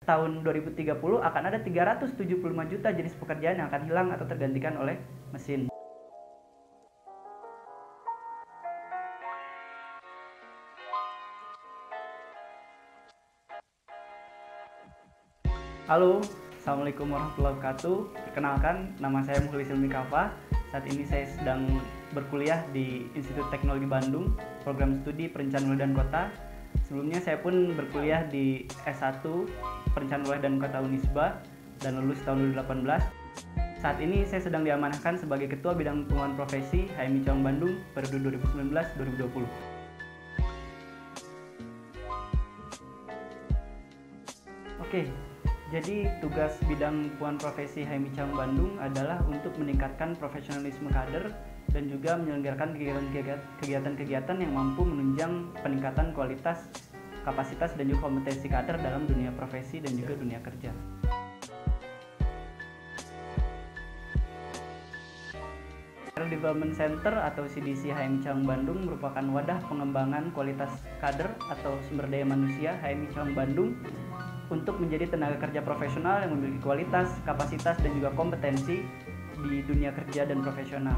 tahun 2030 akan ada 375 juta jenis pekerjaan yang akan hilang atau tergantikan oleh mesin. Halo, Assalamualaikum warahmatullahi wabarakatuh. Perkenalkan, nama saya Mukhlis Hilmi Kafa. Saat ini saya sedang berkuliah di Institut Teknologi Bandung, program studi Perencanaan Wilayah dan Kota. Sebelumnya saya pun berkuliah di S1 Perencanaan Wilayah dan Kota Unisba dan lulus tahun 2018. Saat ini saya sedang diamanahkan sebagai Ketua Bidang Pengembangan Profesi HMI Cabang Bandung periode 2019-2020. Oke. Jadi tugas bidang pengembangan profesi HMI Cabang Bandung adalah untuk meningkatkan profesionalisme kader dan juga menyelenggarakan kegiatan-kegiatan yang mampu menunjang peningkatan kualitas, kapasitas dan juga kompetensi kader dalam dunia profesi dan juga dunia kerja. Career Development Center atau CDC HMI Cabang Bandung merupakan wadah pengembangan kualitas kader atau sumber daya manusia HMI Cabang Bandung untuk menjadi tenaga kerja profesional yang memiliki kualitas, kapasitas, dan juga kompetensi di dunia kerja dan profesional.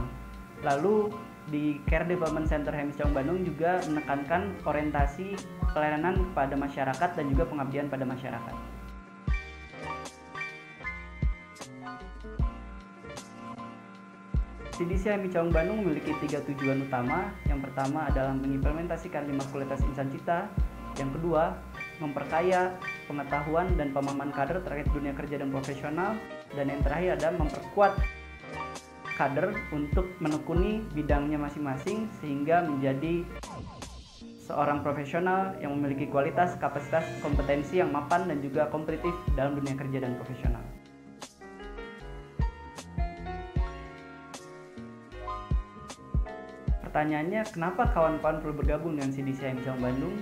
Lalu di Career Development Center HMI Cabang Bandung juga menekankan orientasi pelayanan kepada masyarakat dan juga pengabdian pada masyarakat. CDC HMI Cabang Bandung memiliki 3 tujuan utama. Yang pertama adalah mengimplementasikan 5 kualitas insan cita. Yang kedua, memperkaya pengetahuan dan pemahaman kader terkait dunia kerja dan profesional, dan yang terakhir adalah memperkuat kader untuk menekuni bidangnya masing-masing sehingga menjadi seorang profesional yang memiliki kualitas, kapasitas, kompetensi yang mapan dan juga kompetitif dalam dunia kerja dan profesional. Pertanyaannya, kenapa kawan-kawan perlu bergabung dengan CDC HMI Cabang Bandung?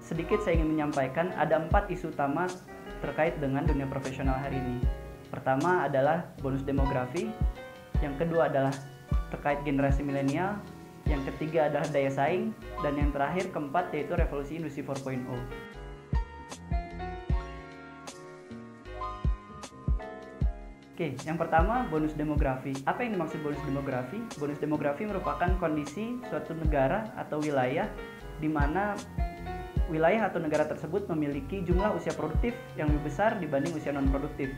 Sedikit saya ingin menyampaikan ada 4 isu utama terkait dengan dunia profesional hari ini. Pertama adalah bonus demografi, yang kedua adalah terkait generasi milenial, yang ketiga adalah daya saing, dan yang terakhir keempat yaitu revolusi industri 4.0. Oke, yang pertama bonus demografi. Apa yang dimaksud bonus demografi? Bonus demografi merupakan kondisi suatu negara atau wilayah di mana wilayah atau negara tersebut memiliki jumlah usia produktif yang lebih besar dibanding usia non-produktif.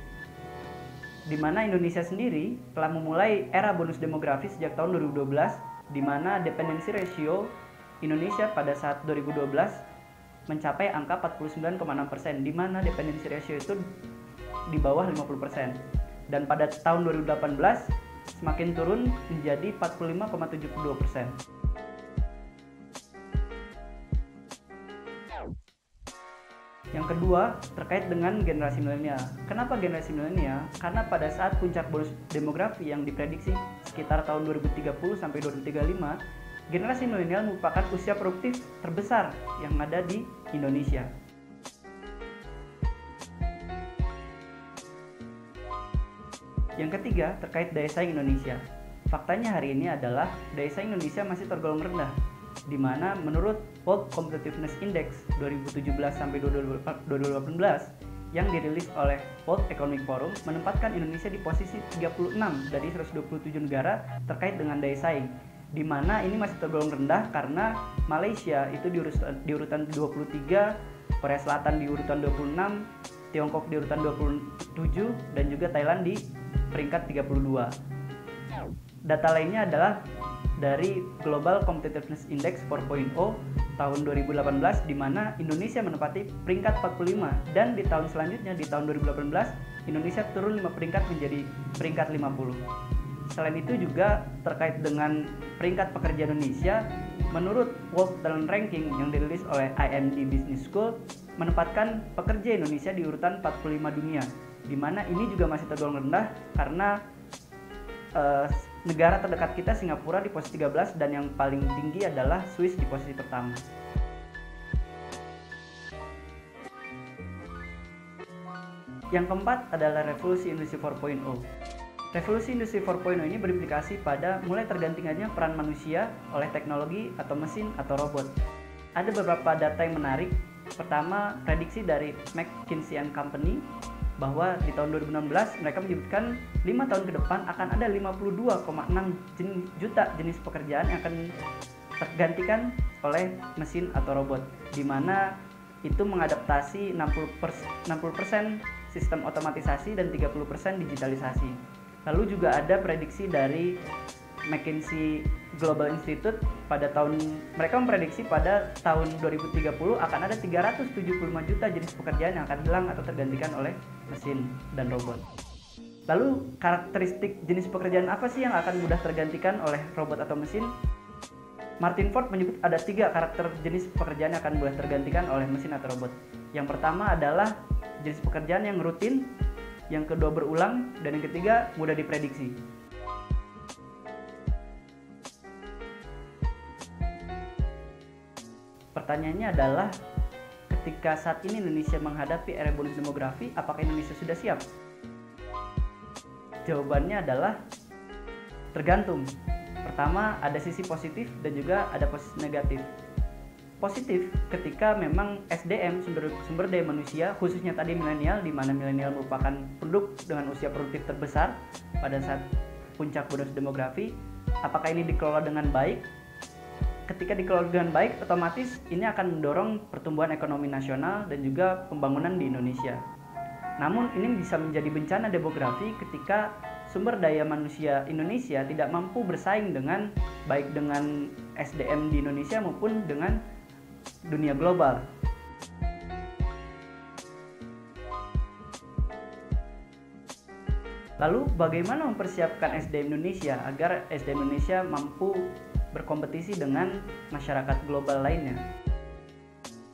Di mana Indonesia sendiri telah memulai era bonus demografi sejak tahun 2012, di mana dependency ratio Indonesia pada saat 2012 mencapai angka 49,6%, di mana dependency ratio itu di bawah 50%. Dan pada tahun 2018 semakin turun menjadi 45,72%. Yang kedua, terkait dengan generasi milenial. Kenapa generasi milenial? Karena pada saat puncak bonus demografi yang diprediksi sekitar tahun 2030 sampai 2035, generasi milenial merupakan usia produktif terbesar yang ada di Indonesia. Yang ketiga, terkait daya saing Indonesia. Faktanya hari ini adalah daya saing Indonesia masih tergolong rendah, di mana menurut World Competitiveness Index 2017 sampai 2018 yang dirilis oleh World Economic Forum menempatkan Indonesia di posisi 36 dari 127 negara terkait dengan daya saing, di mana ini masih tergolong rendah karena Malaysia itu di urutan 23, Korea Selatan di urutan 26, Tiongkok di urutan 27, dan juga Thailand di peringkat 32. Data lainnya adalah dari Global Competitiveness Index 4.0 tahun 2018, di mana Indonesia menempati peringkat 45, dan di tahun selanjutnya di tahun 2018 Indonesia turun 5 peringkat menjadi peringkat 50. Selain itu juga terkait dengan peringkat pekerja Indonesia, menurut World Talent Ranking yang dirilis oleh IMD Business School menempatkan pekerja Indonesia di urutan 45 dunia, di mana ini juga masih tergolong rendah karena negara terdekat kita Singapura di posisi 13 dan yang paling tinggi adalah Swiss di posisi pertama. Yang keempat adalah revolusi industri 4.0. Revolusi industri 4.0 ini berimplikasi pada mulai tergantikannya peran manusia oleh teknologi atau mesin atau robot. Ada beberapa data yang menarik Pertama, prediksi dari McKinsey & Company bahwa di tahun 2016 mereka menyebutkan 5 tahun ke depan akan ada 52,6 juta jenis pekerjaan yang akan tergantikan oleh mesin atau robot, di mana itu mengadaptasi 60% sistem otomatisasi dan 30% digitalisasi. Lalu juga ada prediksi dari McKinsey Global Institute mereka memprediksi pada tahun 2030 akan ada 375 juta jenis pekerjaan yang akan hilang atau tergantikan oleh mesin dan robot. Lalu karakteristik jenis pekerjaan apa sih yang akan mudah tergantikan oleh robot atau mesin? Martin Ford menyebut ada 3 karakter jenis pekerjaan yang akan mudah tergantikan oleh mesin atau robot. Yang pertama adalah jenis pekerjaan yang rutin, yang kedua berulang, dan yang ketiga mudah diprediksi. Pertanyaannya adalah, ketika saat ini Indonesia menghadapi era bonus demografi, apakah Indonesia sudah siap? Jawabannya adalah tergantung. Pertama, ada sisi positif dan juga ada posisi negatif. Positif ketika memang SDM, sumber daya manusia, khususnya tadi milenial, di mana milenial merupakan penduduk dengan usia produktif terbesar pada saat puncak bonus demografi, apakah ini dikelola dengan baik? Ketika dikelola dengan baik, otomatis ini akan mendorong pertumbuhan ekonomi nasional dan juga pembangunan di Indonesia. Namun ini bisa menjadi bencana demografi ketika sumber daya manusia Indonesia tidak mampu bersaing baik dengan SDM di Indonesia maupun dengan dunia global. Lalu bagaimana mempersiapkan SDM Indonesia agar SDM Indonesia mampu berkompetisi dengan masyarakat global lainnya?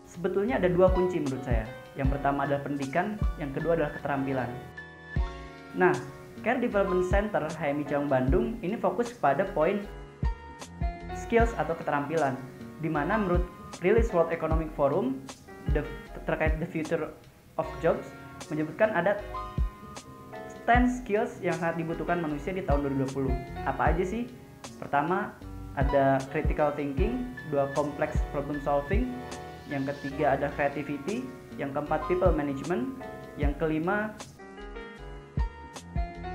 Sebetulnya ada 2 kunci menurut saya. Yang pertama adalah pendidikan, yang kedua adalah keterampilan. Nah, Career Development Center HMI Cawang Bandung ini fokus pada poin skills atau keterampilan, di mana menurut rilis World Economic Forum terkait the future of jobs menyebutkan ada 10 skills yang sangat dibutuhkan manusia di tahun 2020. Apa aja sih? Pertama, ada critical thinking, 2 complex problem solving, yang ketiga ada creativity, yang keempat people management, yang kelima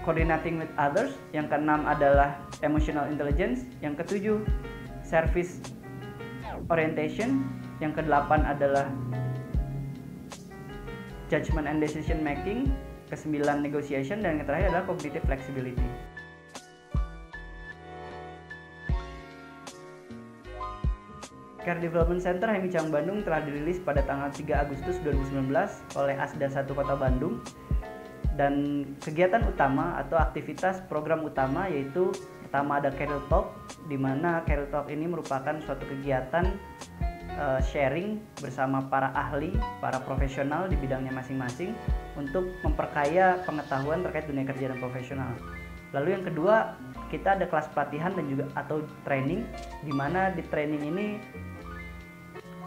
coordinating with others, yang keenam adalah emotional intelligence, yang ketujuh service orientation, yang kedelapan adalah judgment and decision making, kesembilan negotiation, dan yang terakhir adalah cognitive flexibility. Career Development Center HMI Cawang Bandung telah dirilis pada tanggal 3 Agustus 2019 oleh Asda 1 Kota Bandung, dan kegiatan utama atau aktivitas program utama yaitu pertama ada Career Talk, di mana Career Talk ini merupakan suatu kegiatan sharing bersama para ahli, para profesional di bidangnya masing-masing untuk memperkaya pengetahuan terkait dunia kerja dan profesional. Lalu yang kedua, kita ada kelas pelatihan dan juga atau training, di mana di training ini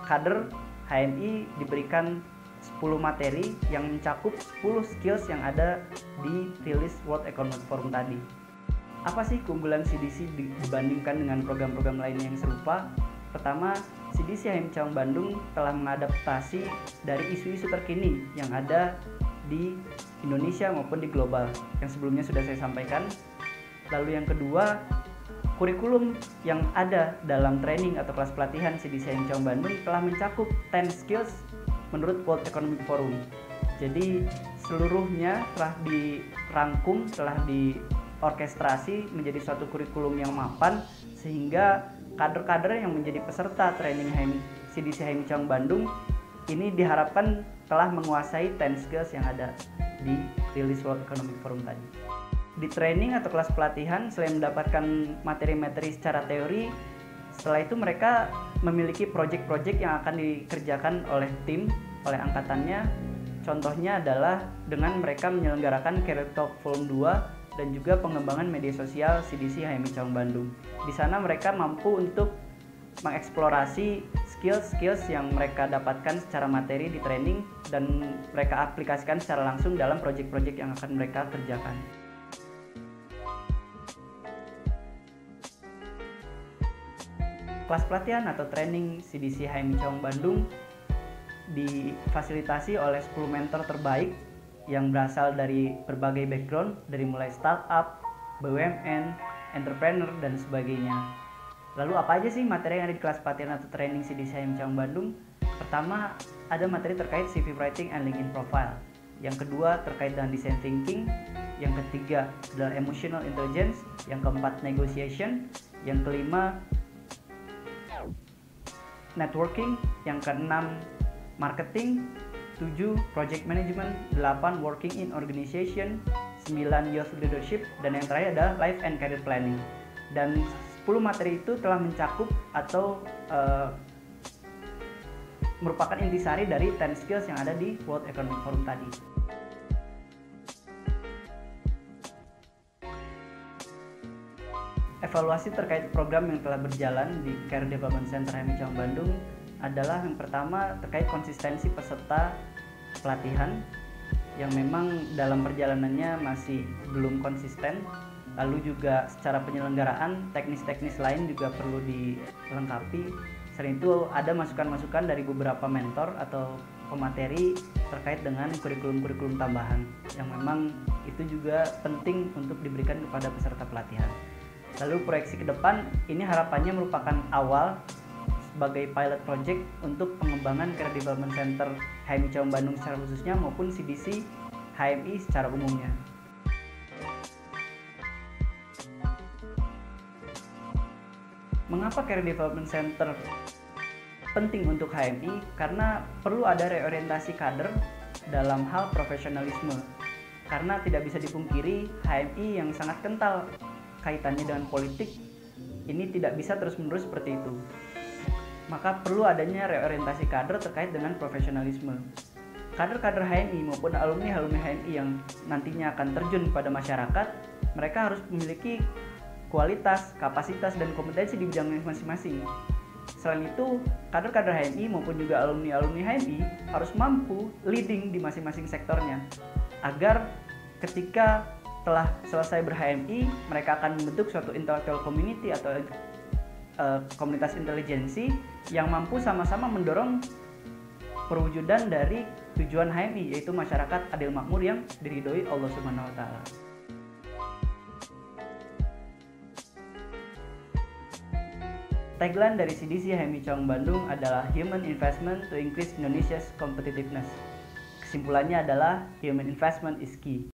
kader HMI diberikan 10 materi yang mencakup 10 skills yang ada di rilis World Economic Forum tadi. Apa sih keunggulan CDC dibandingkan dengan program-program lainnya yang serupa? Pertama, CDC HMI Cawang Bandung telah mengadaptasi dari isu-isu terkini yang ada di Indonesia maupun di global yang sebelumnya sudah saya sampaikan. Lalu yang kedua, kurikulum yang ada dalam training atau kelas pelatihan CDC HMI Cawang Bandung telah mencakup 10 skills menurut World Economic Forum. Jadi seluruhnya telah dirangkum, telah diorkestrasi menjadi suatu kurikulum yang mapan, sehingga kader-kader yang menjadi peserta training CDC HMI Cawang Bandung ini diharapkan telah menguasai 10 skills yang ada di rilis World Economic Forum tadi. Di training atau kelas pelatihan, selain mendapatkan materi-materi secara teori, setelah itu mereka memiliki proyek-proyek yang akan dikerjakan oleh tim, oleh angkatannya. Contohnya adalah dengan mereka menyelenggarakan Career Talk Volume 2 dan juga pengembangan media sosial CDC HMI Cawang Bandung. Di sana mereka mampu untuk mengeksplorasi skills yang mereka dapatkan secara materi di training dan mereka aplikasikan secara langsung dalam proyek-proyek yang akan mereka kerjakan. Kelas pelatihan atau training CDC HMI Cawang Bandung difasilitasi oleh 10 mentor terbaik yang berasal dari berbagai background, dari mulai startup, BUMN, entrepreneur, dan sebagainya. Lalu apa aja sih materi yang ada di kelas pelatihan atau training CDC HMI Cabang Bandung? Pertama, ada materi terkait CV writing and LinkedIn profile. Yang kedua, terkait dengan design thinking. Yang ketiga adalah emotional intelligence. Yang keempat, negotiation. Yang kelima, networking. Yang keenam, marketing. 7, project management. 8, working in organization. 9, youth leadership. Dan yang terakhir adalah life and career planning. Dan 10 materi itu telah mencakup atau merupakan intisari dari 10 skills yang ada di World Economic Forum tadi. Evaluasi terkait program yang telah berjalan di Career Development Center HMI Cabang Bandung adalah yang pertama terkait konsistensi peserta pelatihan yang memang dalam perjalanannya masih belum konsisten. Lalu juga secara penyelenggaraan teknis-teknis lain juga perlu dilengkapi. Selain itu ada masukan-masukan dari beberapa mentor atau pemateri terkait dengan kurikulum-kurikulum tambahan yang memang itu juga penting untuk diberikan kepada peserta pelatihan. Lalu proyeksi ke depan, ini harapannya merupakan awal sebagai pilot project untuk pengembangan Career Development Center HMI Cabang Bandung secara khususnya maupun CDC HMI secara umumnya. Mengapa Career Development Center penting untuk HMI? Karena perlu ada reorientasi kader dalam hal profesionalisme. Karena tidak bisa dipungkiri HMI yang sangat kental kaitannya dengan politik ini tidak bisa terus-menerus seperti itu. Maka perlu adanya reorientasi kader terkait dengan profesionalisme. Kader-kader HMI maupun alumni-alumni HMI yang nantinya akan terjun pada masyarakat, mereka harus memiliki kualitas, kapasitas, dan kompetensi di bidang masing-masing. Selain itu, kader-kader HMI maupun juga alumni-alumni HMI harus mampu leading di masing-masing sektornya agar ketika telah selesai ber-HMI, mereka akan membentuk suatu intellectual community atau komunitas intelijensi yang mampu sama-sama mendorong perwujudan dari tujuan HMI, yaitu masyarakat adil makmur yang diridhoi Allah Subhanahu wa Ta'ala. Tagline dari CDC HMI Cabang Bandung adalah Human Investment to Increase Indonesia's Competitiveness. Kesimpulannya adalah Human Investment is Key.